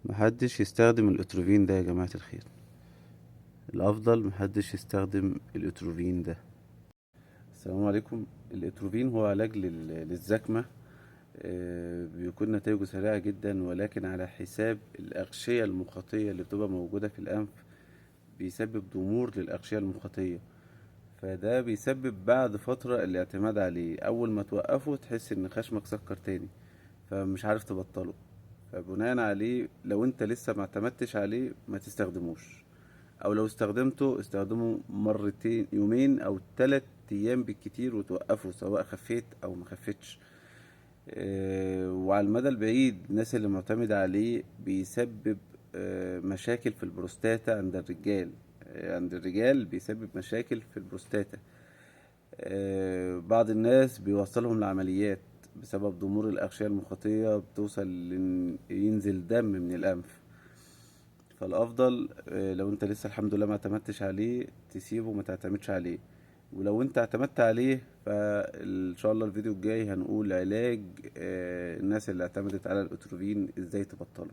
محدش يستخدم الاتروفين ده يا جماعة الخير. الافضل محدش يستخدم الاتروفين ده. السلام عليكم. الاتروفين هو علاج للزكمة. بيكون نتائجه سريعة جدا، ولكن على حساب الأغشية المخاطية اللي بتبقى موجودة في الأنف. بيسبب ضمور للأغشية المخاطية، فده بيسبب بعد فترة الاعتماد عليه. أول ما توقفه تحس إن خشمك سكر تاني، فمش عارف تبطله. فبناء عليه لو انت لسه ما اعتمدتش عليه ما تستخدموش، او لو استخدمته استخدمه مرتين، يومين او 3 ايام بالكتير وتوقفه، سواء خفيت او ما خفتش. وعلى المدى البعيد الناس اللي معتمدة عليه بيسبب مشاكل في البروستاتا عند الرجال. عند الرجال بيسبب مشاكل في البروستاتا. بعض الناس بيوصلهم لعمليات بسبب ضمور الأغشية المخاطية، بتوصل ينزل دم من الأنف. فالأفضل لو انت لسه الحمد لله ما اعتمدتش عليه تسيبه وما تعتمدش عليه. ولو انت اعتمدت عليه فان شاء الله الفيديو الجاي هنقول علاج الناس اللي اعتمدت على الاتروفين ازاي تبطله.